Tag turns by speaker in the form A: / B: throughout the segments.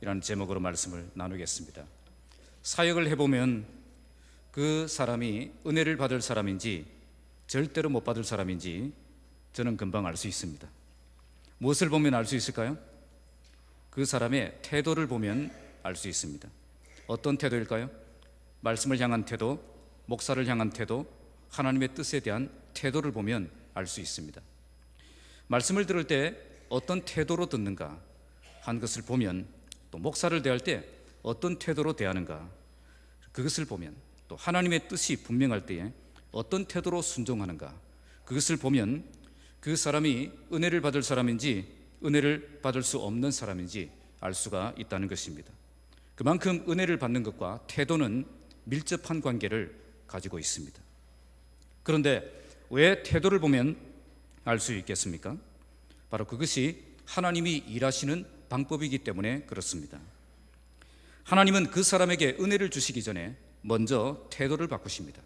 A: 이라는 제목으로 말씀을 나누겠습니다. 사역을 해보면 그 사람이 은혜를 받을 사람인지 절대로 못 받을 사람인지 저는 금방 알 수 있습니다. 무엇을 보면 알 수 있을까요? 그 사람의 태도를 보면 알 수 있습니다. 어떤 태도일까요? 말씀을 향한 태도, 목사를 향한 태도, 하나님의 뜻에 대한 태도를 보면 알 수 있습니다. 말씀을 들을 때 어떤 태도로 듣는가 한 것을 보면, 또 목사를 대할 때 어떤 태도로 대하는가 그것을 보면, 또 하나님의 뜻이 분명할 때에 어떤 태도로 순종하는가 그것을 보면 그 사람이 은혜를 받을 사람인지 은혜를 받을 수 없는 사람인지 알 수가 있다는 것입니다. 그만큼 은혜를 받는 것과 태도는 밀접한 관계를 가지고 있습니다. 그런데 왜 태도를 보면 알 수 있겠습니까? 바로 그것이 하나님이 일하시는 방법이기 때문에 그렇습니다. 하나님은 그 사람에게 은혜를 주시기 전에 먼저 태도를 바꾸십니다.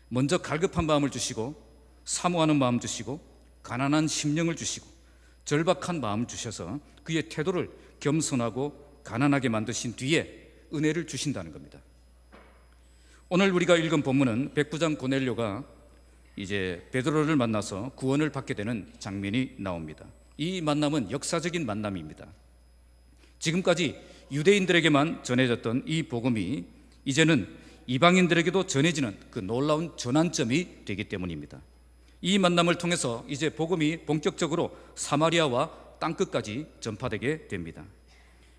A: 먼저 갈급한 마음을 주시고, 사모하는 마음 주시고, 가난한 심령을 주시고, 절박한 마음을 주셔서 그의 태도를 겸손하고 가난하게 만드신 뒤에 은혜를 주신다는 겁니다. 오늘 우리가 읽은 본문은 백부장 고넬료가 이제 베드로를 만나서 구원을 받게 되는 장면이 나옵니다. 이 만남은 역사적인 만남입니다. 지금까지 유대인들에게만 전해졌던 이 복음이 이제는 이방인들에게도 전해지는 그 놀라운 전환점이 되기 때문입니다. 이 만남을 통해서 이제 복음이 본격적으로 사마리아와 땅끝까지 전파되게 됩니다.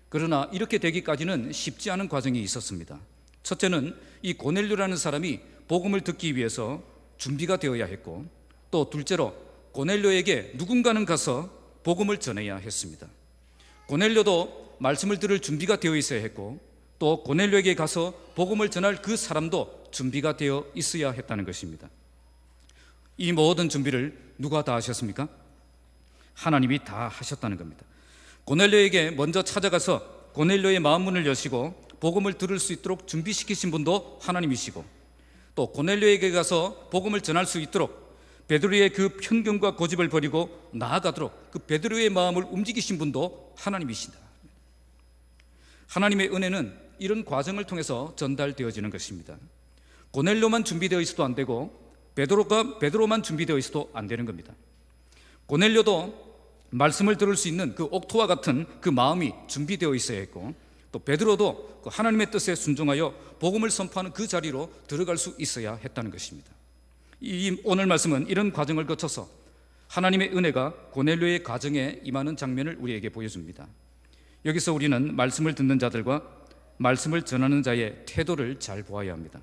A: 그러나 이렇게 되기까지는 쉽지 않은 과정이 있었습니다. 첫째는 이 고넬료라는 사람이 복음을 듣기 위해서 준비가 되어야 했고, 또 둘째로 고넬료에게 누군가는 가서 복음을 전해야 했습니다. 고넬료도 말씀을 들을 준비가 되어 있어야 했고, 또 고넬료에게 가서 복음을 전할 그 사람도 준비가 되어 있어야 했다는 것입니다. 이 모든 준비를 누가 다 하셨습니까? 하나님이 다 하셨다는 겁니다. 고넬료에게 먼저 찾아가서 고넬료의 마음문을 여시고 복음을 들을 수 있도록 준비시키신 분도 하나님이시고, 또 고넬료에게 가서 복음을 전할 수 있도록 베드로의 그 편견과 고집을 버리고 나아가도록 그 베드로의 마음을 움직이신 분도 하나님이시다. 하나님의 은혜는 이런 과정을 통해서 전달되어지는 것입니다. 고넬료만 준비되어 있어도 안 되고 베드로만 준비되어 있어도 안 되는 겁니다. 고넬료도 말씀을 들을 수 있는 그 옥토와 같은 그 마음이 준비되어 있어야 했고, 또 베드로도 그 하나님의 뜻에 순종하여 복음을 선포하는 그 자리로 들어갈 수 있어야 했다는 것입니다. 이 오늘 말씀은 이런 과정을 거쳐서 하나님의 은혜가 고넬료의 가정에 임하는 장면을 우리에게 보여줍니다. 여기서 우리는 말씀을 듣는 자들과 말씀을 전하는 자의 태도를 잘 보아야 합니다.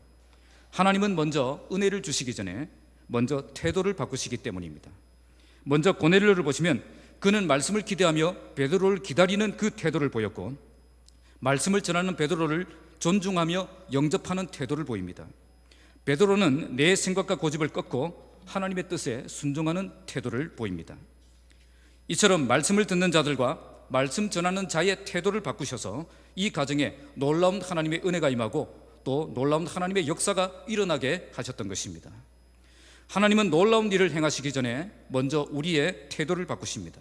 A: 하나님은 먼저 은혜를 주시기 전에 먼저 태도를 바꾸시기 때문입니다. 먼저 고넬료를 보시면 그는 말씀을 기대하며 베드로를 기다리는 그 태도를 보였고, 말씀을 전하는 베드로를 존중하며 영접하는 태도를 보입니다. 베드로는 내 생각과 고집을 꺾고 하나님의 뜻에 순종하는 태도를 보입니다. 이처럼 말씀을 듣는 자들과 말씀 전하는 자의 태도를 바꾸셔서 이 가정에 놀라운 하나님의 은혜가 임하고 또 놀라운 하나님의 역사가 일어나게 하셨던 것입니다. 하나님은 놀라운 일을 행하시기 전에 먼저 우리의 태도를 바꾸십니다.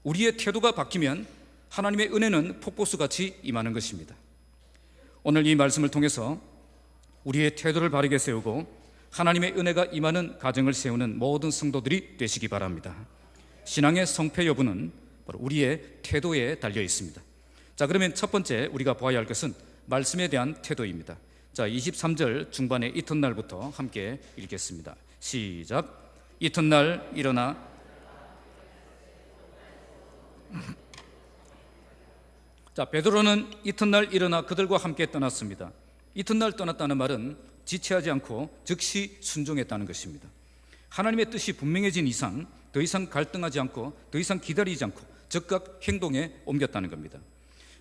A: 우리의 태도가 바뀌면 하나님의 은혜는 폭포수같이 임하는 것입니다. 오늘 이 말씀을 통해서 우리의 태도를 바르게 세우고 하나님의 은혜가 임하는 가정을 세우는 모든 성도들이 되시기 바랍니다. 신앙의 성패 여부는 바로 우리의 태도에 달려 있습니다. 자, 그러면 첫 번째 우리가 보아야 할 것은 말씀에 대한 태도입니다. 자, 23절 중반의 이튿날부터 함께 읽겠습니다. 시작. 이튿날 일어나 자, 베드로는 이튿날 일어나 그들과 함께 떠났습니다. 이튿날 떠났다는 말은 지체하지 않고 즉시 순종했다는 것입니다. 하나님의 뜻이 분명해진 이상 더 이상 갈등하지 않고 더 이상 기다리지 않고 즉각 행동에 옮겼다는 겁니다.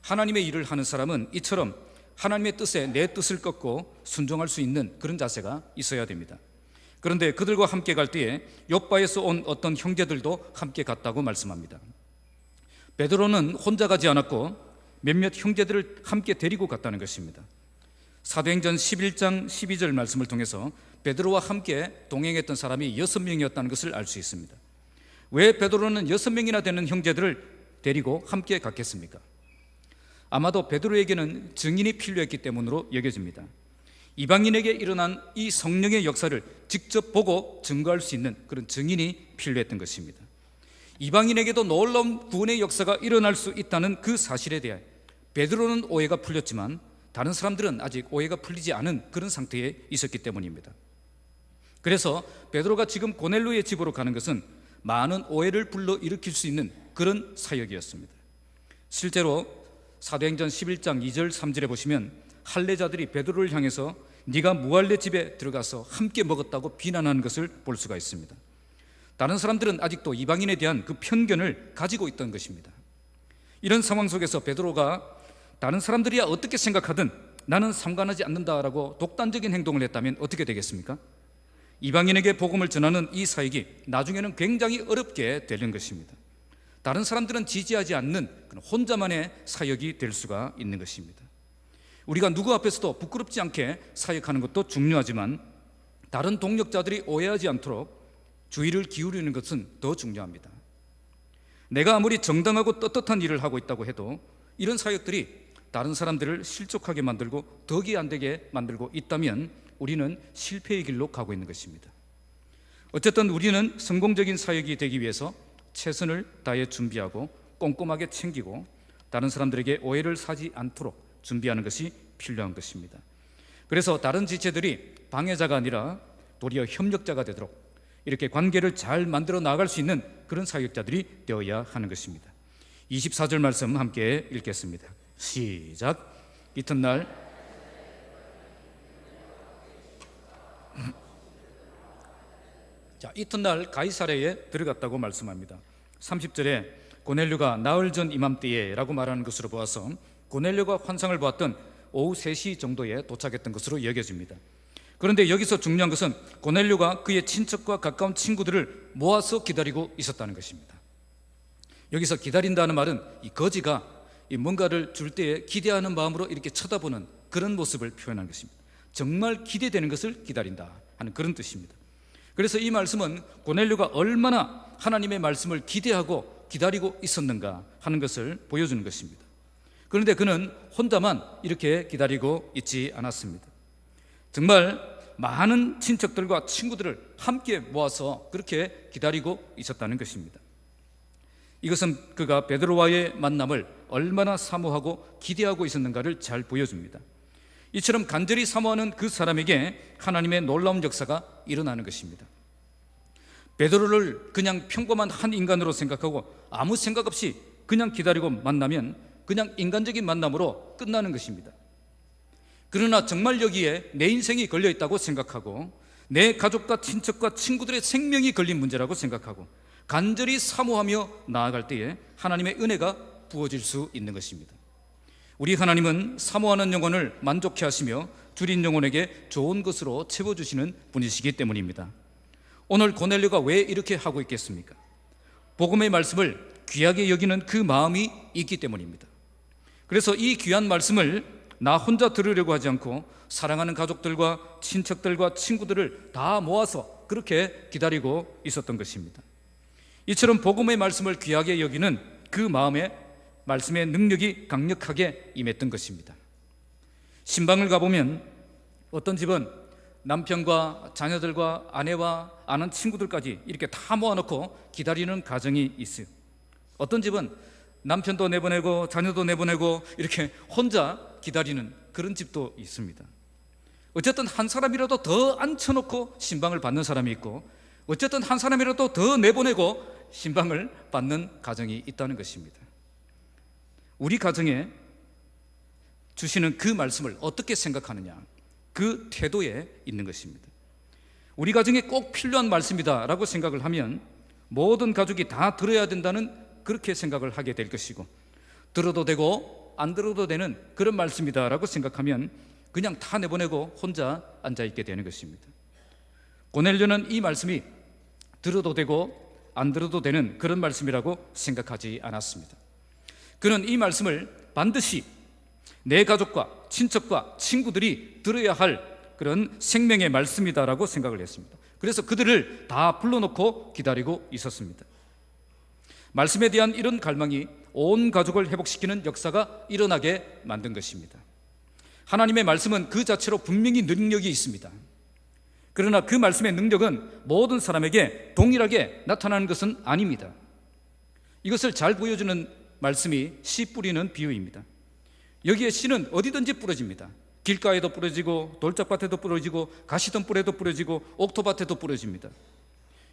A: 하나님의 일을 하는 사람은 이처럼 하나님의 뜻에 내 뜻을 꺾고 순종할 수 있는 그런 자세가 있어야 됩니다. 그런데 그들과 함께 갈 때에 욥바에서 온 어떤 형제들도 함께 갔다고 말씀합니다. 베드로는 혼자 가지 않았고 몇몇 형제들을 함께 데리고 갔다는 것입니다. 사도행전 11장 12절 말씀을 통해서 베드로와 함께 동행했던 사람이 6명이었다는 것을 알 수 있습니다. 왜 베드로는 6명이나 되는 형제들을 데리고 함께 갔겠습니까? 아마도 베드로에게는 증인이 필요했기 때문으로 여겨집니다. 이방인에게 일어난 이 성령의 역사를 직접 보고 증거할 수 있는 그런 증인이 필요했던 것입니다. 이방인에게도 놀라운 구원의 역사가 일어날 수 있다는 그 사실에 대해 베드로는 오해가 풀렸지만 다른 사람들은 아직 오해가 풀리지 않은 그런 상태에 있었기 때문입니다. 그래서 베드로가 지금 고넬료의 집으로 가는 것은 많은 오해를 불러일으킬 수 있는 그런 사역이었습니다. 실제로 사도행전 11장 2절 3절에 보시면 할례자들이 베드로를 향해서 네가 무할례 집에 들어가서 함께 먹었다고 비난하는 것을 볼 수가 있습니다. 다른 사람들은 아직도 이방인에 대한 그 편견을 가지고 있던 것입니다. 이런 상황 속에서 베드로가 다른 사람들이야 어떻게 생각하든 나는 상관하지 않는다라고 독단적인 행동을 했다면 어떻게 되겠습니까? 이방인에게 복음을 전하는 이 사역이 나중에는 굉장히 어렵게 되는 것입니다. 다른 사람들은 지지하지 않는 혼자만의 사역이 될 수가 있는 것입니다. 우리가 누구 앞에서도 부끄럽지 않게 사역하는 것도 중요하지만 다른 동력자들이 오해하지 않도록 주의를 기울이는 것은 더 중요합니다. 내가 아무리 정당하고 떳떳한 일을 하고 있다고 해도 이런 사역들이 다른 사람들을 실족하게 만들고 덕이 안 되게 만들고 있다면 우리는 실패의 길로 가고 있는 것입니다. 어쨌든 우리는 성공적인 사역이 되기 위해서 최선을 다해 준비하고 꼼꼼하게 챙기고 다른 사람들에게 오해를 사지 않도록 준비하는 것이 필요한 것입니다. 그래서 다른 지체들이 방해자가 아니라 도리어 협력자가 되도록 이렇게 관계를 잘 만들어 나갈 수 있는 그런 사역자들이 되어야 하는 것입니다. 24절 말씀 함께 읽겠습니다. 시작. 이튿날 이튿날 가이사랴에 들어갔다고 말씀합니다. 30절에 고넬료가 나흘 전 이맘때에 라고 말하는 것으로 보아서 고넬료가 환상을 보았던 오후 3시 정도에 도착했던 것으로 여겨집니다. 그런데 여기서 중요한 것은 고넬료가 그의 친척과 가까운 친구들을 모아서 기다리고 있었다는 것입니다. 여기서 기다린다는 말은 이 거지가 뭔가를 줄 때에 기대하는 마음으로 이렇게 쳐다보는 그런 모습을 표현한 것입니다. 정말 기대되는 것을 기다린다 하는 그런 뜻입니다. 그래서 이 말씀은 고넬료가 얼마나 하나님의 말씀을 기대하고 기다리고 있었는가 하는 것을 보여주는 것입니다. 그런데 그는 혼자만 이렇게 기다리고 있지 않았습니다. 정말 많은 친척들과 친구들을 함께 모아서 그렇게 기다리고 있었다는 것입니다. 이것은 그가 베드로와의 만남을 얼마나 사모하고 기대하고 있었는가를 잘 보여줍니다. 이처럼 간절히 사모하는 그 사람에게 하나님의 놀라운 역사가 일어나는 것입니다. 베드로를 그냥 평범한 한 인간으로 생각하고 아무 생각 없이 그냥 기다리고 만나면 그냥 인간적인 만남으로 끝나는 것입니다. 그러나 정말 여기에 내 인생이 걸려있다고 생각하고 내 가족과 친척과 친구들의 생명이 걸린 문제라고 생각하고 간절히 사모하며 나아갈 때에 하나님의 은혜가 부어질 수 있는 것입니다. 우리 하나님은 사모하는 영혼을 만족해 하시며 줄인 영혼에게 좋은 것으로 채워주시는 분이시기 때문입니다. 오늘 고넬료가 왜 이렇게 하고 있겠습니까? 복음의 말씀을 귀하게 여기는 그 마음이 있기 때문입니다. 그래서 이 귀한 말씀을 나 혼자 들으려고 하지 않고 사랑하는 가족들과 친척들과 친구들을 다 모아서 그렇게 기다리고 있었던 것입니다. 이처럼 복음의 말씀을 귀하게 여기는 그 마음에 말씀의 능력이 강력하게 임했던 것입니다. 신방을 가보면 어떤 집은 남편과 자녀들과 아내와 아는 친구들까지 이렇게 다 모아놓고 기다리는 가정이 있어요. 어떤 집은 남편도 내보내고 자녀도 내보내고 이렇게 혼자 기다리는 그런 집도 있습니다. 어쨌든 한 사람이라도 더 앉혀놓고 신방을 받는 사람이 있고 어쨌든 한 사람이라도 더 내보내고 신방을 받는 가정이 있다는 것입니다. 우리 가정에 주시는 그 말씀을 어떻게 생각하느냐, 그 태도에 있는 것입니다. 우리 가정에 꼭 필요한 말씀이다 라고 생각을 하면 모든 가족이 다 들어야 된다는 그렇게 생각을 하게 될 것이고, 들어도 되고 안 들어도 되는 그런 말씀이다 라고 생각하면 그냥 다 내보내고 혼자 앉아있게 되는 것입니다. 고넬료는 이 말씀이 들어도 되고 안 들어도 되는 그런 말씀이라고 생각하지 않았습니다. 그는 이 말씀을 반드시 내 가족과 친척과 친구들이 들어야 할 그런 생명의 말씀이다라고 생각을 했습니다. 그래서 그들을 다 불러놓고 기다리고 있었습니다. 말씀에 대한 이런 갈망이 온 가족을 회복시키는 역사가 일어나게 만든 것입니다. 하나님의 말씀은 그 자체로 분명히 능력이 있습니다. 그러나 그 말씀의 능력은 모든 사람에게 동일하게 나타나는 것은 아닙니다. 이것을 잘 보여주는 말씀이 씨 뿌리는 비유입니다. 여기에 씨는 어디든지 뿌려집니다. 길가에도 뿌려지고 돌짝밭에도 뿌려지고 가시덤불에도 뿌려지고 옥토밭에도 뿌려집니다.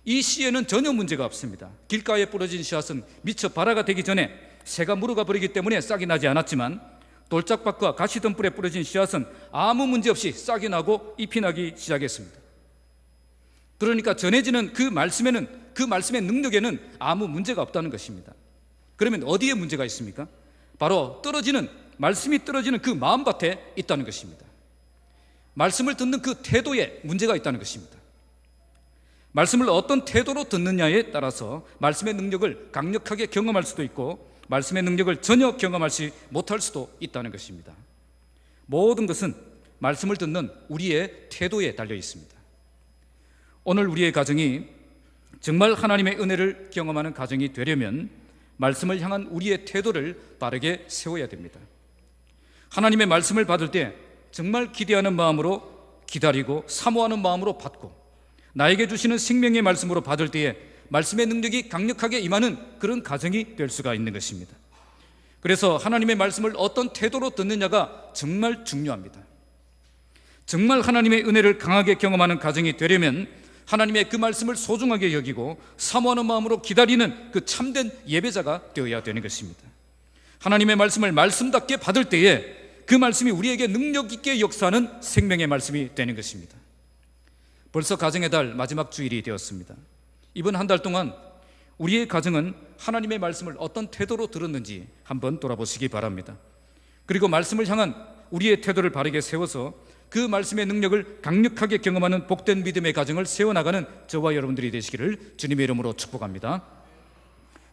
A: 이 씨에는 전혀 문제가 없습니다. 길가에 뿌려진 씨앗은 미처 발화가 되기 전에 새가 물어가 버리기 때문에 싹이 나지 않았지만, 돌짝밭과 가시덤불에 뿌려진 씨앗은 아무 문제 없이 싹이 나고 잎이 나기 시작했습니다. 그러니까 전해지는 그 말씀의 능력에는 아무 문제가 없다는 것입니다. 그러면 어디에 문제가 있습니까? 바로 말씀이 떨어지는 그 마음밭에 있다는 것입니다. 말씀을 듣는 그 태도에 문제가 있다는 것입니다. 말씀을 어떤 태도로 듣느냐에 따라서 말씀의 능력을 강력하게 경험할 수도 있고 말씀의 능력을 전혀 경험하지 못할 수도 있다는 것입니다. 모든 것은 말씀을 듣는 우리의 태도에 달려 있습니다. 오늘 우리의 가정이 정말 하나님의 은혜를 경험하는 가정이 되려면 말씀을 향한 우리의 태도를 바르게 세워야 됩니다. 하나님의 말씀을 받을 때 정말 기대하는 마음으로 기다리고 사모하는 마음으로 받고, 나에게 주시는 생명의 말씀으로 받을 때에 말씀의 능력이 강력하게 임하는 그런 가정이 될 수가 있는 것입니다. 그래서 하나님의 말씀을 어떤 태도로 듣느냐가 정말 중요합니다. 정말 하나님의 은혜를 강하게 경험하는 가정이 되려면 하나님의 그 말씀을 소중하게 여기고 사모하는 마음으로 기다리는 그 참된 예배자가 되어야 되는 것입니다. 하나님의 말씀을 말씀답게 받을 때에 그 말씀이 우리에게 능력 있게 역사하는 생명의 말씀이 되는 것입니다. 벌써 가정의 달 마지막 주일이 되었습니다. 이번 한 달 동안 우리의 가정은 하나님의 말씀을 어떤 태도로 들었는지 한번 돌아보시기 바랍니다. 그리고 말씀을 향한 우리의 태도를 바르게 세워서 그 말씀의 능력을 강력하게 경험하는 복된 믿음의 가정을 세워나가는 저와 여러분들이 되시기를 주님의 이름으로 축복합니다.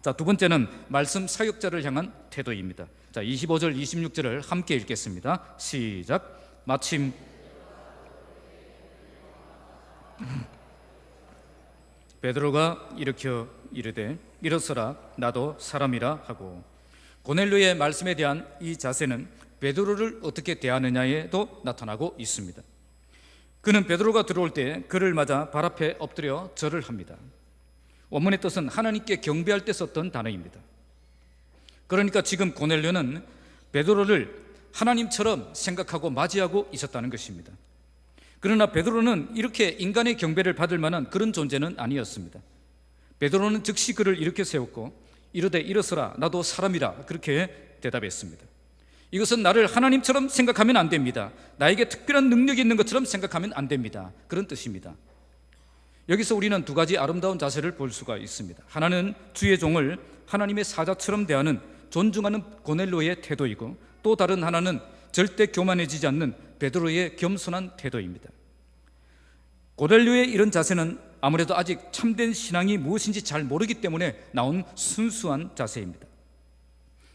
A: 자, 두 번째는 말씀 사역자를 향한 태도입니다. 자, 25절 26절을 함께 읽겠습니다. 시작. 마침 베드로가 일으켜 이르되 일어서라, 나도 사람이라 하고. 고넬료의 말씀에 대한 이 자세는 베드로를 어떻게 대하느냐에도 나타나고 있습니다. 그는 베드로가 들어올 때 그를 맞아 발 앞에 엎드려 절을 합니다. 원문의 뜻은 하나님께 경배할 때 썼던 단어입니다. 그러니까 지금 고넬료는 베드로를 하나님처럼 생각하고 맞이하고 있었다는 것입니다. 그러나 베드로는 이렇게 인간의 경배를 받을 만한 그런 존재는 아니었습니다. 베드로는 즉시 그를 일으켜 세웠고 이르되 일어서라, 나도 사람이라, 그렇게 대답했습니다. 이것은 나를 하나님처럼 생각하면 안 됩니다. 나에게 특별한 능력이 있는 것처럼 생각하면 안 됩니다. 그런 뜻입니다. 여기서 우리는 두 가지 아름다운 자세를 볼 수가 있습니다. 하나는 주의 종을 하나님의 사자처럼 대하는 존중하는 고넬료의 태도이고, 또 다른 하나는 절대 교만해지지 않는 베드로의 겸손한 태도입니다. 고넬료의 이런 자세는 아무래도 아직 참된 신앙이 무엇인지 잘 모르기 때문에 나온 순수한 자세입니다.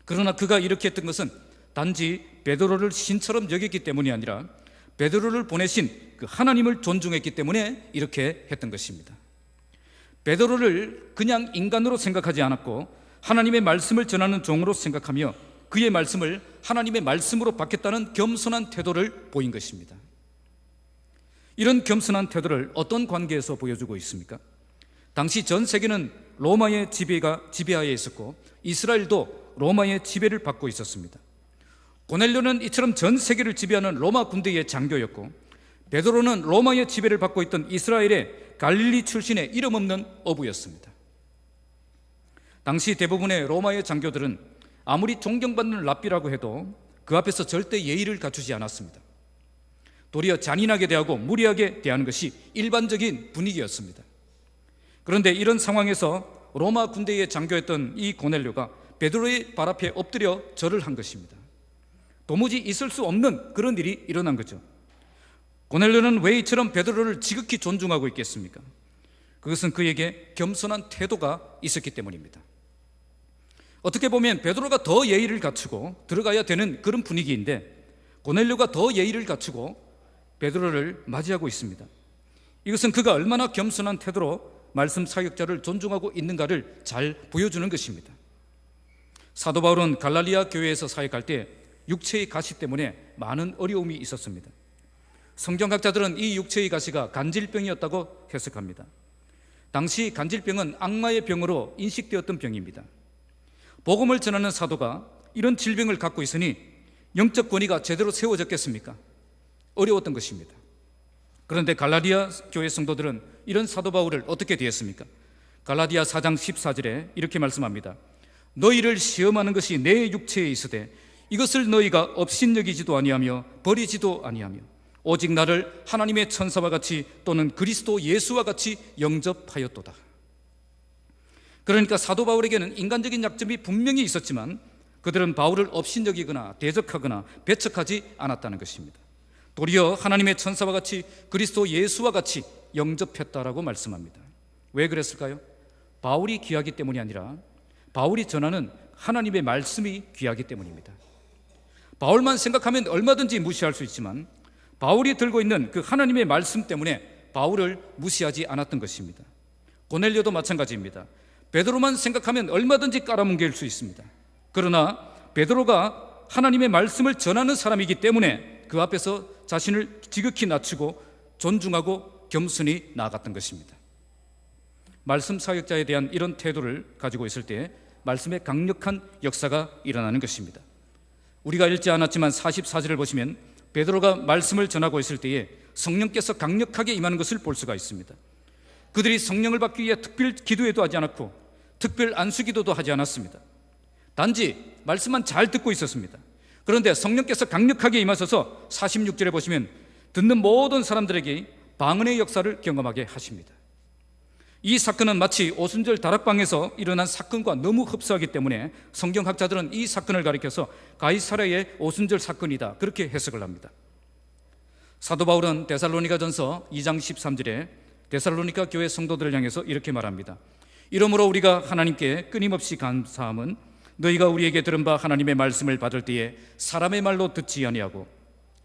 A: 그러나 그가 이렇게 했던 것은 단지 베드로를 신처럼 여겼기 때문이 아니라 베드로를 보내신 그 하나님을 존중했기 때문에 이렇게 했던 것입니다. 베드로를 그냥 인간으로 생각하지 않았고 하나님의 말씀을 전하는 종으로 생각하며 그의 말씀을 하나님의 말씀으로 받겠다는 겸손한 태도를 보인 것입니다. 이런 겸손한 태도를 어떤 관계에서 보여주고 있습니까? 당시 전 세계는 로마의 지배하에 있었고 이스라엘도 로마의 지배를 받고 있었습니다. 고넬료는 이처럼 전 세계를 지배하는 로마 군대의 장교였고, 베드로는 로마의 지배를 받고 있던 이스라엘의 갈릴리 출신의 이름 없는 어부였습니다. 당시 대부분의 로마의 장교들은 아무리 존경받는 랍비라고 해도 그 앞에서 절대 예의를 갖추지 않았습니다. 도리어 잔인하게 대하고 무리하게 대하는 것이 일반적인 분위기였습니다. 그런데 이런 상황에서 로마 군대의 장교였던 이 고넬료가 베드로의 발 앞에 엎드려 절을 한 것입니다. 도무지 있을 수 없는 그런 일이 일어난 거죠. 고넬료는 왜 이처럼 베드로를 지극히 존중하고 있겠습니까? 그것은 그에게 겸손한 태도가 있었기 때문입니다. 어떻게 보면 베드로가 더 예의를 갖추고 들어가야 되는 그런 분위기인데 고넬료가 더 예의를 갖추고 베드로를 맞이하고 있습니다. 이것은 그가 얼마나 겸손한 태도로 말씀 사역자를 존중하고 있는가를 잘 보여주는 것입니다. 사도 바울은 갈라디아 교회에서 사역할 때 육체의 가시 때문에 많은 어려움이 있었습니다. 성경학자들은 이 육체의 가시가 간질병이었다고 해석합니다. 당시 간질병은 악마의 병으로 인식되었던 병입니다. 복음을 전하는 사도가 이런 질병을 갖고 있으니 영적 권위가 제대로 세워졌겠습니까? 어려웠던 것입니다. 그런데 갈라디아 교회 성도들은 이런 사도 바울을 어떻게 대했습니까? 갈라디아 4장 14절에 이렇게 말씀합니다. 너희를 시험하는 것이 내 육체에 있으되 이것을 너희가 업신여기지도 아니하며 버리지도 아니하며 오직 나를 하나님의 천사와 같이 또는 그리스도 예수와 같이 영접하였도다. 그러니까 사도 바울에게는 인간적인 약점이 분명히 있었지만 그들은 바울을 업신여기거나 대적하거나 배척하지 않았다는 것입니다. 도리어 하나님의 천사와 같이 그리스도 예수와 같이 영접했다라고 말씀합니다. 왜 그랬을까요? 바울이 귀하기 때문이 아니라 바울이 전하는 하나님의 말씀이 귀하기 때문입니다. 바울만 생각하면 얼마든지 무시할 수 있지만 바울이 들고 있는 그 하나님의 말씀 때문에 바울을 무시하지 않았던 것입니다. 고넬료도 마찬가지입니다. 베드로만 생각하면 얼마든지 깔아뭉갤 수 있습니다. 그러나 베드로가 하나님의 말씀을 전하는 사람이기 때문에 그 앞에서 자신을 지극히 낮추고 존중하고 겸손히 나아갔던 것입니다. 말씀 사역자에 대한 이런 태도를 가지고 있을 때 말씀의 강력한 역사가 일어나는 것입니다. 우리가 읽지 않았지만 44절을 보시면 베드로가 말씀을 전하고 있을 때에 성령께서 강력하게 임하는 것을 볼 수가 있습니다. 그들이 성령을 받기 위해 특별 기도회도 하지 않았고 특별 안수기도도 하지 않았습니다. 단지 말씀만 잘 듣고 있었습니다. 그런데 성령께서 강력하게 임하셔서 46절에 보시면 듣는 모든 사람들에게 방언의 역사를 경험하게 하십니다. 이 사건은 마치 오순절 다락방에서 일어난 사건과 너무 흡사하기 때문에 성경학자들은 이 사건을 가리켜서 가이사랴의 오순절 사건이다 그렇게 해석을 합니다. 사도 바울은 데살로니가전서 2장 13절에 데살로니가 교회 성도들을 향해서 이렇게 말합니다. 이러므로 우리가 하나님께 끊임없이 감사함은 너희가 우리에게 들은 바 하나님의 말씀을 받을 때에 사람의 말로 듣지 아니하고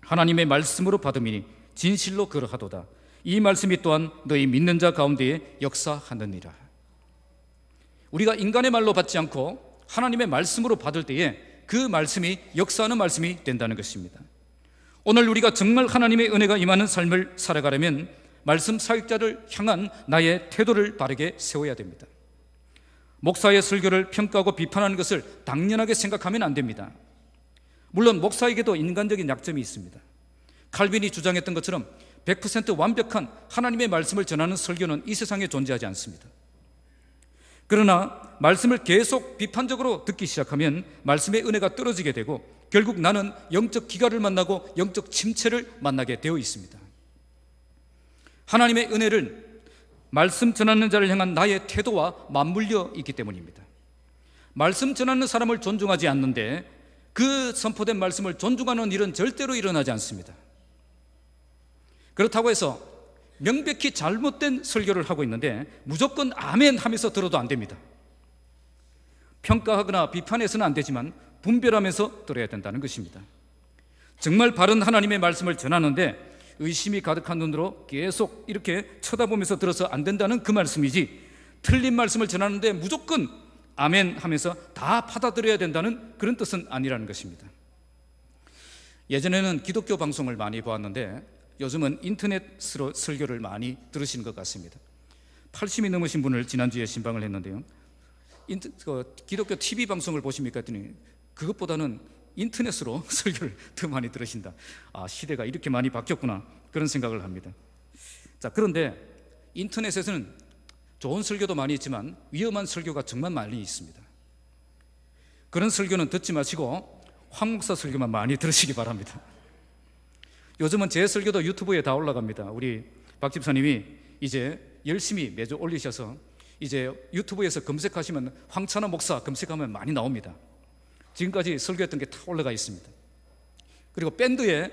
A: 하나님의 말씀으로 받음이니 진실로 그러하도다. 이 말씀이 또한 너희 믿는 자 가운데에 역사하느니라. 우리가 인간의 말로 받지 않고 하나님의 말씀으로 받을 때에 그 말씀이 역사하는 말씀이 된다는 것입니다. 오늘 우리가 정말 하나님의 은혜가 임하는 삶을 살아가려면 말씀 사역자를 향한 나의 태도를 바르게 세워야 됩니다. 목사의 설교를 평가하고 비판하는 것을 당연하게 생각하면 안 됩니다. 물론 목사에게도 인간적인 약점이 있습니다. 칼빈이 주장했던 것처럼 100% 완벽한 하나님의 말씀을 전하는 설교는 이 세상에 존재하지 않습니다. 그러나 말씀을 계속 비판적으로 듣기 시작하면 말씀의 은혜가 떨어지게 되고 결국 나는 영적 기갈을 만나고 영적 침체를 만나게 되어 있습니다. 하나님의 은혜를 말씀 전하는 자를 향한 나의 태도와 맞물려 있기 때문입니다. 말씀 전하는 사람을 존중하지 않는데 그 선포된 말씀을 존중하는 일은 절대로 일어나지 않습니다. 그렇다고 해서 명백히 잘못된 설교를 하고 있는데 무조건 아멘 하면서 들어도 안 됩니다. 평가하거나 비판해서는 안 되지만 분별하면서 들어야 된다는 것입니다. 정말 바른 하나님의 말씀을 전하는데 의심이 가득한 눈으로 계속 이렇게 쳐다보면서 들어서 안 된다는 그 말씀이지, 틀린 말씀을 전하는데 무조건 아멘 하면서 다 받아들여야 된다는 그런 뜻은 아니라는 것입니다. 예전에는 기독교 방송을 많이 보았는데 요즘은 인터넷으로 설교를 많이 들으시는 것 같습니다. 80이 넘으신 분을 지난주에 신방을 했는데요, 기독교 TV 방송을 보십니까 했더니 그것보다는 인터넷으로 설교를 더 많이 들으신다. 시대가 이렇게 많이 바뀌었구나 그런 생각을 합니다. 자, 그런데 인터넷에서는 좋은 설교도 많이 있지만 위험한 설교가 정말 많이 있습니다. 그런 설교는 듣지 마시고 황 목사 설교만 많이 들으시기 바랍니다. 요즘은 제 설교도 유튜브에 다 올라갑니다. 우리 박 집사님이 이제 열심히 매주 올리셔서 이제 유튜브에서 검색하시면 황찬호 목사 검색하면 많이 나옵니다. 지금까지 설교했던 게 다 올라가 있습니다. 그리고 밴드에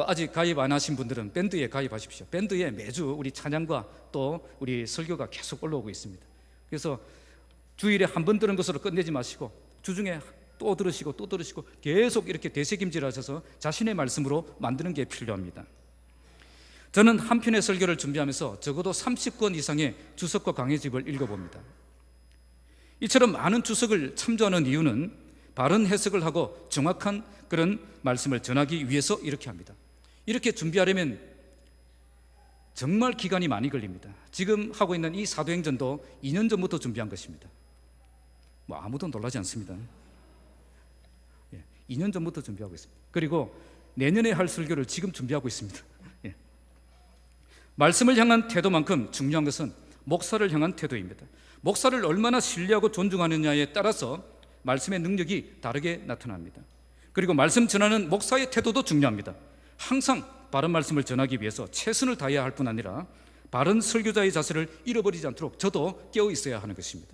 A: 아직 가입 안 하신 분들은 밴드에 가입하십시오. 밴드에 매주 우리 찬양과 또 우리 설교가 계속 올라오고 있습니다. 그래서 주일에 한 번 들은 것으로 끝내지 마시고 주중에 또 들으시고 또 들으시고 계속 이렇게 되새김질하셔서 자신의 말씀으로 만드는 게 필요합니다. 저는 한 편의 설교를 준비하면서 적어도 30권 이상의 주석과 강해집을 읽어봅니다. 이처럼 많은 주석을 참조하는 이유는 바른 해석을 하고 정확한 그런 말씀을 전하기 위해서 이렇게 합니다. 이렇게 준비하려면 정말 기간이 많이 걸립니다. 지금 하고 있는 이 사도행전도 2년 전부터 준비한 것입니다. 뭐 아무도 놀라지 않습니다. 2년 전부터 준비하고 있습니다. 그리고 내년에 할 설교를 지금 준비하고 있습니다. 말씀을 향한 태도만큼 중요한 것은 목사를 향한 태도입니다. 목사를 얼마나 신뢰하고 존중하느냐에 따라서 말씀의 능력이 다르게 나타납니다. 그리고 말씀 전하는 목사의 태도도 중요합니다. 항상 바른 말씀을 전하기 위해서 최선을 다해야 할 뿐 아니라 바른 설교자의 자세를 잃어버리지 않도록 저도 깨어 있어야 하는 것입니다.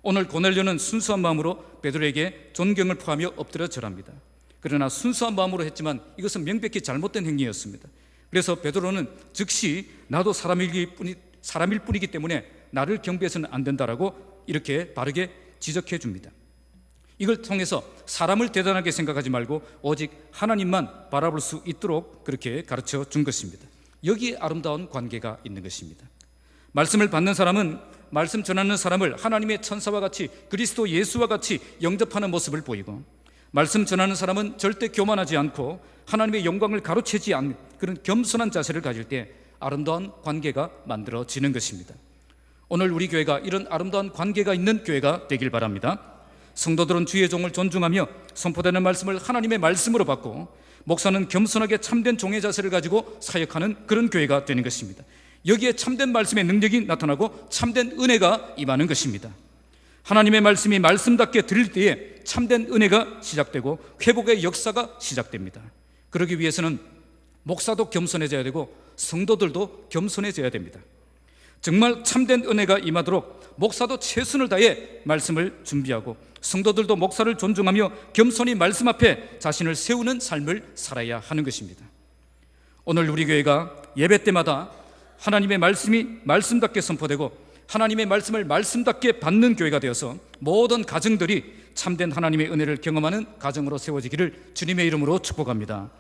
A: 오늘 고넬료는 순수한 마음으로 베드로에게 존경을 포하며 엎드려 절합니다. 그러나 순수한 마음으로 했지만 이것은 명백히 잘못된 행위였습니다. 그래서 베드로는 즉시 나도 사람일 뿐이기 때문에 나를 경배해서는 안 된다라고 이렇게 바르게 지적해 줍니다. 이걸 통해서 사람을 대단하게 생각하지 말고 오직 하나님만 바라볼 수 있도록 그렇게 가르쳐 준 것입니다. 여기에 아름다운 관계가 있는 것입니다. 말씀을 받는 사람은 말씀 전하는 사람을 하나님의 천사와 같이 그리스도 예수와 같이 영접하는 모습을 보이고, 말씀 전하는 사람은 절대 교만하지 않고 하나님의 영광을 가로채지 않는 그런 겸손한 자세를 가질 때 아름다운 관계가 만들어지는 것입니다. 오늘 우리 교회가 이런 아름다운 관계가 있는 교회가 되길 바랍니다. 성도들은 주의 종을 존중하며 선포되는 말씀을 하나님의 말씀으로 받고, 목사는 겸손하게 참된 종의 자세를 가지고 사역하는 그런 교회가 되는 것입니다. 여기에 참된 말씀의 능력이 나타나고 참된 은혜가 임하는 것입니다. 하나님의 말씀이 말씀답게 들릴 때에 참된 은혜가 시작되고 회복의 역사가 시작됩니다. 그러기 위해서는 목사도 겸손해져야 되고 성도들도 겸손해져야 됩니다. 정말 참된 은혜가 임하도록 목사도 최선을 다해 말씀을 준비하고 성도들도 목사를 존중하며 겸손히 말씀 앞에 자신을 세우는 삶을 살아야 하는 것입니다. 오늘 우리 교회가 예배 때마다 하나님의 말씀이 말씀답게 선포되고 하나님의 말씀을 말씀답게 받는 교회가 되어서 모든 가정들이 참된 하나님의 은혜를 경험하는 가정으로 세워지기를 주님의 이름으로 축복합니다.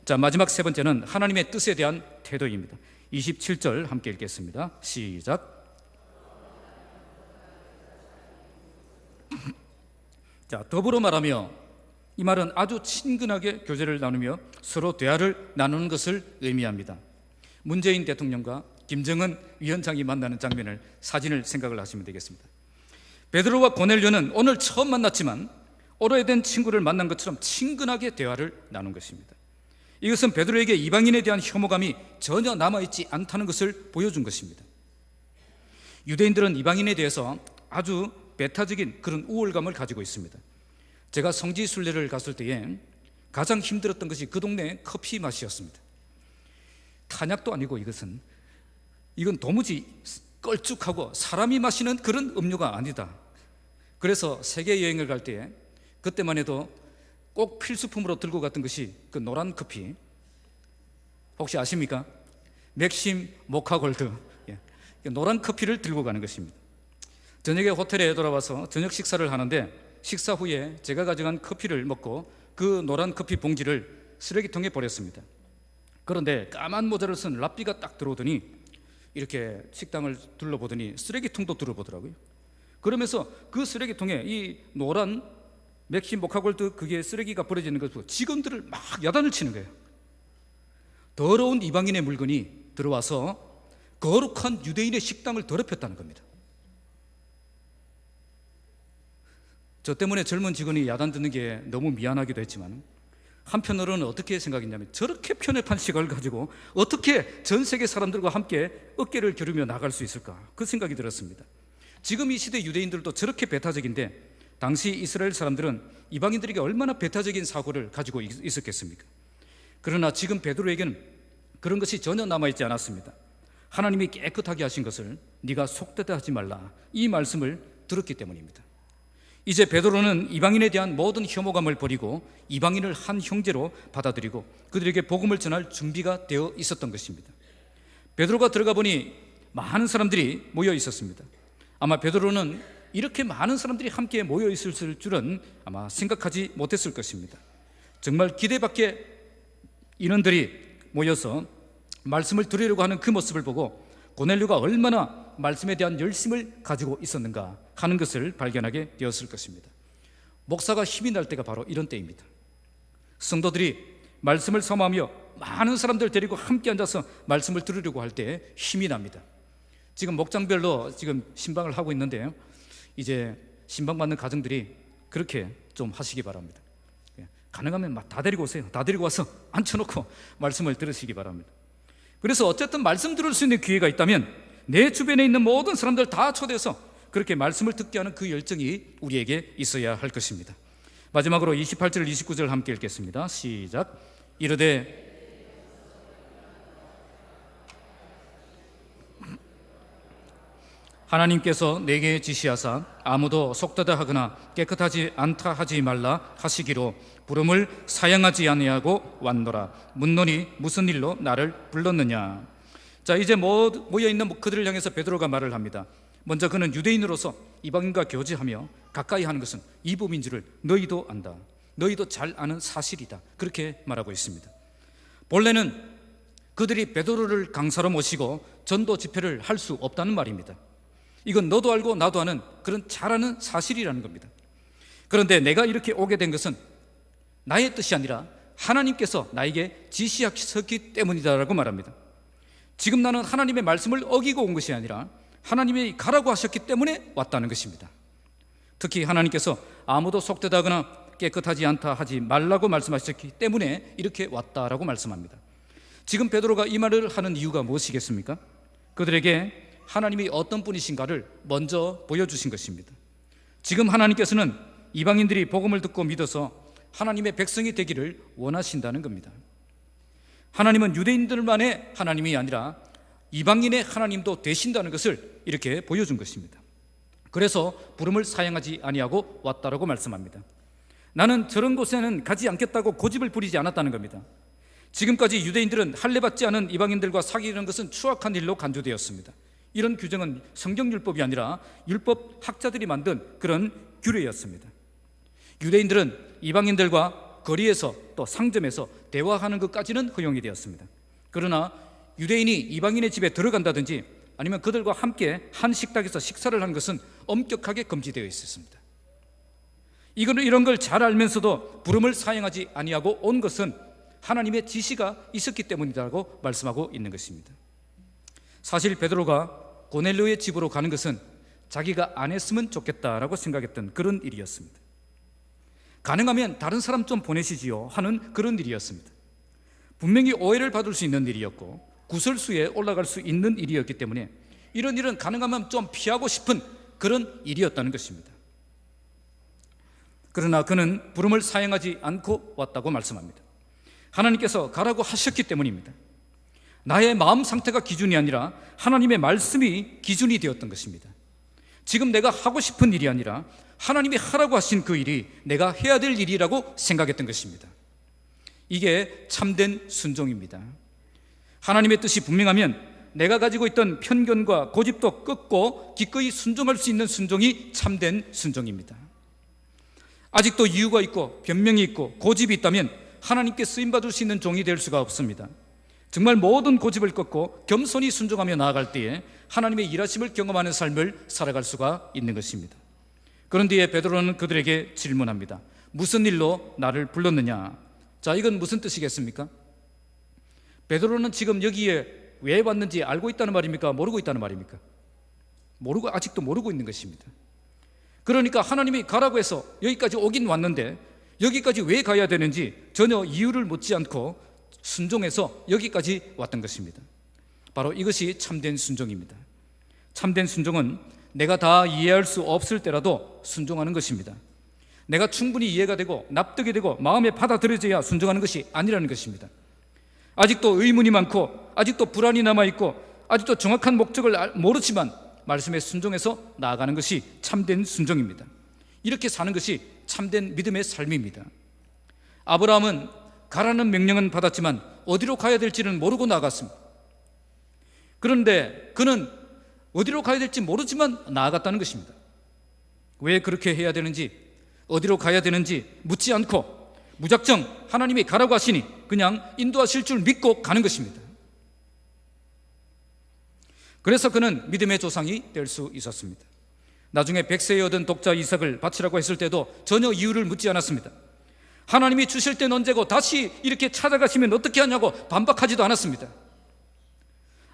A: 자, 마지막 세 번째는 하나님의 뜻에 대한 태도입니다. 27절 함께 읽겠습니다. 시작. 자, 더불어 말하며, 이 말은 아주 친근하게 교제를 나누며 서로 대화를 나누는 것을 의미합니다. 문재인 대통령과 김정은 위원장이 만나는 장면을, 사진을 생각을 하시면 되겠습니다. 베드로와 고넬료는 오늘 처음 만났지만 오래된 친구를 만난 것처럼 친근하게 대화를 나눈 것입니다. 이것은 베드로에게 이방인에 대한 혐오감이 전혀 남아있지 않다는 것을 보여준 것입니다. 유대인들은 이방인에 대해서 아주 배타적인 그런 우월감을 가지고 있습니다. 제가 성지순례를 갔을 때에 가장 힘들었던 것이 그 동네 커피 맛이었습니다. 탄약도 아니고 이건 도무지 걸쭉하고 사람이 마시는 그런 음료가 아니다. 그래서 세계 여행을 갈 때에 그때만 해도 꼭 필수품으로 들고 갔던 것이 그 노란 커피, 혹시 아십니까? 맥심 모카골드, 노란 커피를 들고 가는 것입니다. 저녁에 호텔에 돌아와서 저녁 식사를 하는데 식사 후에 제가 가져간 커피를 먹고 그 노란 커피 봉지를 쓰레기통에 버렸습니다. 그런데 까만 모자를 쓴 랍비가 딱 들어오더니 이렇게 식당을 둘러보더니 쓰레기통도 둘러보더라고요. 그러면서 그 쓰레기통에 이 노란 맥심 모카골드 그게 쓰레기가 버려지는 것을 보고 직원들을 막 야단을 치는 거예요. 더러운 이방인의 물건이 들어와서 거룩한 유대인의 식당을 더럽혔다는 겁니다. 저 때문에 젊은 직원이 야단 듣는 게 너무 미안하기도 했지만 한편으로는 어떻게 생각했냐면, 저렇게 편협한 시각을 가지고 어떻게 전 세계 사람들과 함께 어깨를 겨루며 나갈 수 있을까, 그 생각이 들었습니다. 지금 이 시대 유대인들도 저렇게 배타적인데 당시 이스라엘 사람들은 이방인들에게 얼마나 배타적인 사고를 가지고 있었겠습니까? 그러나 지금 베드로에게는 그런 것이 전혀 남아있지 않았습니다. 하나님이 깨끗하게 하신 것을 네가 속되다 하지 말라, 이 말씀을 들었기 때문입니다. 이제 베드로는 이방인에 대한 모든 혐오감을 버리고 이방인을 한 형제로 받아들이고 그들에게 복음을 전할 준비가 되어 있었던 것입니다. 베드로가 들어가 보니 많은 사람들이 모여 있었습니다. 아마 베드로는 이렇게 많은 사람들이 함께 모여 있을 줄은 아마 생각하지 못했을 것입니다. 정말 기대 밖의 인원들이 모여서 말씀을 들으려고 하는 그 모습을 보고 고넬료가 얼마나 말씀에 대한 열심을 가지고 있었는가 하는 것을 발견하게 되었을 것입니다. 목사가 힘이 날 때가 바로 이런 때입니다. 성도들이 말씀을 사모하며 많은 사람들 데리고 함께 앉아서 말씀을 들으려고 할 때 힘이 납니다. 지금 목장별로 지금 신방을 하고 있는데요, 이제 신방받는 가정들이 그렇게 좀 하시기 바랍니다. 가능하면 다 데리고 오세요. 다 데리고 와서 앉혀놓고 말씀을 들으시기 바랍니다. 그래서 어쨌든 말씀 들을 수 있는 기회가 있다면 내 주변에 있는 모든 사람들 다 초대해서 그렇게 말씀을 듣게 하는 그 열정이 우리에게 있어야 할 것입니다. 마지막으로 28절 29절 함께 읽겠습니다. 시작. 이르되 하나님께서 내게 지시하사 아무도 속되다 하거나 깨끗하지 않다 하지 말라 하시기로 부름을 사양하지 아니하고 왔노라. 묻노니 무슨 일로 나를 불렀느냐. 자, 이제 모여있는 그들을 향해서 베드로가 말을 합니다. 먼저 그는 유대인으로서 이방인과 교제하며 가까이 하는 것은 이법인 줄을 너희도 안다. 너희도 잘 아는 사실이다. 그렇게 말하고 있습니다. 본래는 그들이 베드로를 강사로 모시고 전도 집회를 할 수 없다는 말입니다. 이건 너도 알고 나도 아는 그런 잘 아는 사실이라는 겁니다. 그런데 내가 이렇게 오게 된 것은 나의 뜻이 아니라 하나님께서 나에게 지시하셨기 때문이다라고 말합니다. 지금 나는 하나님의 말씀을 어기고 온 것이 아니라 하나님이 가라고 하셨기 때문에 왔다는 것입니다. 특히 하나님께서 아무도 속되다 하거나 깨끗하지 않다 하지 말라고 말씀하셨기 때문에 이렇게 왔다라고 말씀합니다. 지금 베드로가 이 말을 하는 이유가 무엇이겠습니까? 그들에게 하나님이 어떤 분이신가를 먼저 보여주신 것입니다. 지금 하나님께서는 이방인들이 복음을 듣고 믿어서 하나님의 백성이 되기를 원하신다는 겁니다. 하나님은 유대인들만의 하나님이 아니라 이방인의 하나님도 되신다는 것을 이렇게 보여준 것입니다. 그래서 부름을 사양하지 아니하고 왔다라고 말씀합니다. 나는 저런 곳에는 가지 않겠다고 고집을 부리지 않았다는 겁니다. 지금까지 유대인들은 할례받지 않은 이방인들과 사귀는 것은 추악한 일로 간주되었습니다. 이런 규정은 성경율법이 아니라 율법 학자들이 만든 그런 규례였습니다. 유대인들은 이방인들과 거리에서 또 상점에서 대화하는 것까지는 허용이 되었습니다. 그러나 유대인이 이방인의 집에 들어간다든지 아니면 그들과 함께 한 식탁에서 식사를 하는 것은 엄격하게 금지되어 있었습니다. 이런 걸 잘 알면서도 부름을 사양하지 아니하고 온 것은 하나님의 지시가 있었기 때문이라고 말씀하고 있는 것입니다. 사실 베드로가 고넬료의 집으로 가는 것은 자기가 안 했으면 좋겠다라고 생각했던 그런 일이었습니다. 가능하면 다른 사람 좀 보내시지요 하는 그런 일이었습니다. 분명히 오해를 받을 수 있는 일이었고 구설수에 올라갈 수 있는 일이었기 때문에 이런 일은 가능하면 좀 피하고 싶은 그런 일이었다는 것입니다. 그러나 그는 부름을 사양하지 않고 왔다고 말씀합니다. 하나님께서 가라고 하셨기 때문입니다. 나의 마음 상태가 기준이 아니라 하나님의 말씀이 기준이 되었던 것입니다. 지금 내가 하고 싶은 일이 아니라 하나님이 하라고 하신 그 일이 내가 해야 될 일이라고 생각했던 것입니다. 이게 참된 순종입니다. 하나님의 뜻이 분명하면 내가 가지고 있던 편견과 고집도 끊고 기꺼이 순종할 수 있는 순종이 참된 순종입니다. 아직도 이유가 있고 변명이 있고 고집이 있다면 하나님께 쓰임받을 수 있는 종이 될 수가 없습니다. 정말 모든 고집을 꺾고 겸손히 순종하며 나아갈 때에 하나님의 일하심을 경험하는 삶을 살아갈 수가 있는 것입니다. 그런 뒤에 베드로는 그들에게 질문합니다. 무슨 일로 나를 불렀느냐? 자, 이건 무슨 뜻이겠습니까? 베드로는 지금 여기에 왜 왔는지 알고 있다는 말입니까? 모르고 있다는 말입니까? 아직도 모르고 있는 것입니다. 그러니까 하나님이 가라고 해서 여기까지 오긴 왔는데 여기까지 왜 가야 되는지 전혀 이유를 묻지 않고 순종해서 여기까지 왔던 것입니다. 바로 이것이 참된 순종입니다. 참된 순종은 내가 다 이해할 수 없을 때라도 순종하는 것입니다. 내가 충분히 이해가 되고 납득이 되고 마음에 받아들여져야 순종하는 것이 아니라는 것입니다. 아직도 의문이 많고 아직도 불안이 남아있고 아직도 정확한 목적을 모르지만 말씀에 순종해서 나아가는 것이 참된 순종입니다. 이렇게 사는 것이 참된 믿음의 삶입니다. 아브라함은 가라는 명령은 받았지만 어디로 가야 될지는 모르고 나아갔습니다. 그런데 그는 어디로 가야 될지 모르지만 나아갔다는 것입니다. 왜 그렇게 해야 되는지, 어디로 가야 되는지 묻지 않고 무작정 하나님이 가라고 하시니 그냥 인도하실 줄 믿고 가는 것입니다. 그래서 그는 믿음의 조상이 될 수 있었습니다. 나중에 100세에 얻은 독자 이삭을 바치라고 했을 때도 전혀 이유를 묻지 않았습니다. 하나님이 주실 때는 언제고 다시 이렇게 찾아가시면 어떻게 하냐고 반박하지도 않았습니다.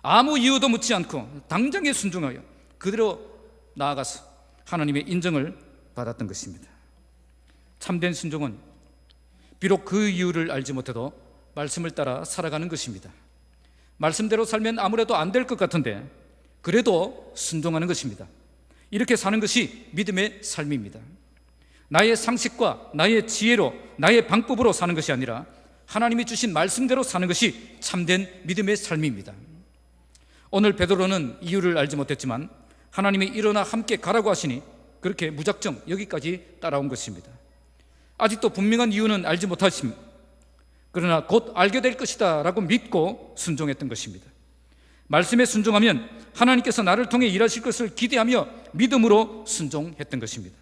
A: 아무 이유도 묻지 않고 당장에 순종하여 그대로 나아가서 하나님의 인정을 받았던 것입니다. 참된 순종은 비록 그 이유를 알지 못해도 말씀을 따라 살아가는 것입니다. 말씀대로 살면 아무래도 안 될 것 같은데 그래도 순종하는 것입니다. 이렇게 사는 것이 믿음의 삶입니다. 나의 상식과 나의 지혜로 나의 방법으로 사는 것이 아니라 하나님이 주신 말씀대로 사는 것이 참된 믿음의 삶입니다. 오늘 베드로는 이유를 알지 못했지만 하나님이 일어나 함께 가라고 하시니 그렇게 무작정 여기까지 따라온 것입니다. 아직도 분명한 이유는 알지 못하십니다. 그러나 곧 알게 될 것이다 라고 믿고 순종했던 것입니다. 말씀에 순종하면 하나님께서 나를 통해 일하실 것을 기대하며 믿음으로 순종했던 것입니다.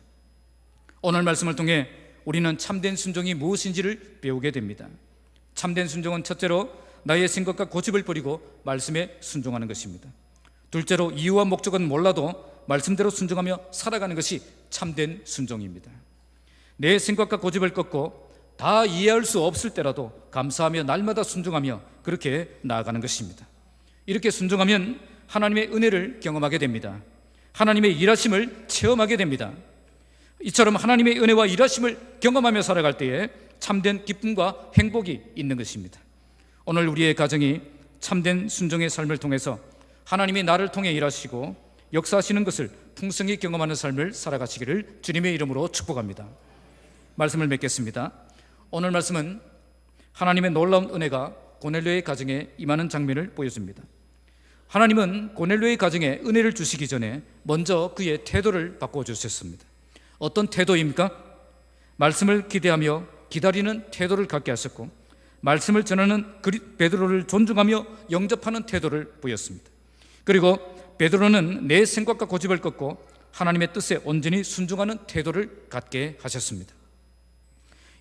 A: 오늘 말씀을 통해 우리는 참된 순종이 무엇인지를 배우게 됩니다. 참된 순종은 첫째로 나의 생각과 고집을 버리고 말씀에 순종하는 것입니다. 둘째로 이유와 목적은 몰라도 말씀대로 순종하며 살아가는 것이 참된 순종입니다. 내 생각과 고집을 꺾고 다 이해할 수 없을 때라도 감사하며 날마다 순종하며 그렇게 나아가는 것입니다. 이렇게 순종하면 하나님의 은혜를 경험하게 됩니다. 하나님의 일하심을 체험하게 됩니다. 이처럼 하나님의 은혜와 일하심을 경험하며 살아갈 때에 참된 기쁨과 행복이 있는 것입니다. 오늘 우리의 가정이 참된 순종의 삶을 통해서 하나님이 나를 통해 일하시고 역사하시는 것을 풍성히 경험하는 삶을 살아가시기를 주님의 이름으로 축복합니다. 말씀을 맺겠습니다. 오늘 말씀은 하나님의 놀라운 은혜가 고넬료의 가정에 임하는 장면을 보여줍니다. 하나님은 고넬료의 가정에 은혜를 주시기 전에 먼저 그의 태도를 바꿔주셨습니다. 어떤 태도입니까? 말씀을 기대하며 기다리는 태도를 갖게 하셨고 말씀을 전하는 베드로를 존중하며 영접하는 태도를 보였습니다. 그리고 베드로는 내 생각과 고집을 꺾고 하나님의 뜻에 온전히 순종하는 태도를 갖게 하셨습니다.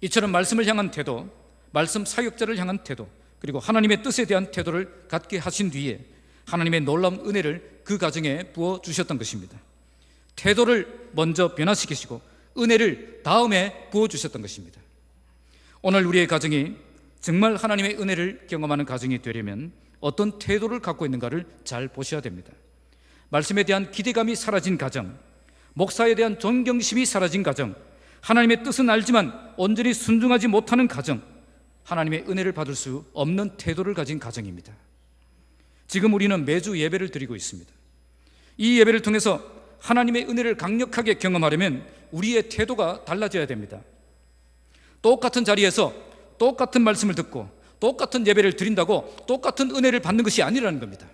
A: 이처럼 말씀을 향한 태도, 말씀 사역자를 향한 태도, 그리고 하나님의 뜻에 대한 태도를 갖게 하신 뒤에 하나님의 놀라운 은혜를 그 가정에 부어주셨던 것입니다. 태도를 먼저 변화시키시고 은혜를 다음에 부어주셨던 것입니다. 오늘 우리의 가정이 정말 하나님의 은혜를 경험하는 가정이 되려면 어떤 태도를 갖고 있는가를 잘 보셔야 됩니다. 말씀에 대한 기대감이 사라진 가정, 목사에 대한 존경심이 사라진 가정, 하나님의 뜻은 알지만 온전히 순종하지 못하는 가정, 하나님의 은혜를 받을 수 없는 태도를 가진 가정입니다. 지금 우리는 매주 예배를 드리고 있습니다. 이 예배를 통해서 하나님의 은혜를 강력하게 경험하려면 우리의 태도가 달라져야 됩니다. 똑같은 자리에서 똑같은 말씀을 듣고 똑같은 예배를 드린다고 똑같은 은혜를 받는 것이 아니라는 겁니다.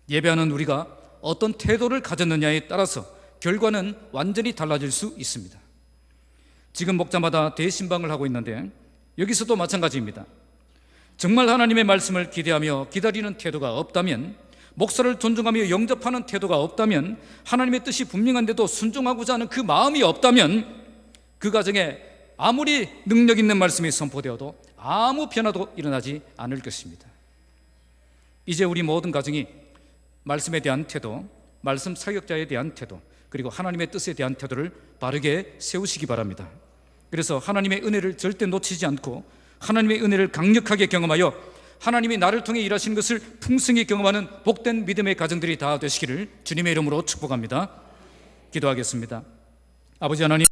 A: 예배하는 우리가 어떤 태도를 가졌느냐에 따라서 결과는 완전히 달라질 수 있습니다. 지금 목자마다 대신방을 하고 있는데 여기서도 마찬가지입니다. 정말 하나님의 말씀을 기대하며 기다리는 태도가 없다면, 목사를 존중하며 영접하는 태도가 없다면, 하나님의 뜻이 분명한데도 순종하고자 하는 그 마음이 없다면 그 가정에 아무리 능력 있는 말씀이 선포되어도 아무 변화도 일어나지 않을 것입니다. 이제 우리 모든 가정이 말씀에 대한 태도, 말씀 사역자에 대한 태도, 그리고 하나님의 뜻에 대한 태도를 바르게 세우시기 바랍니다. 그래서 하나님의 은혜를 절대 놓치지 않고 하나님의 은혜를 강력하게 경험하여 하나님이 나를 통해 일하시는 것을 풍성히 경험하는 복된 믿음의 가정들이 다 되시기를 주님의 이름으로 축복합니다. 기도하겠습니다. 아버지 하나님,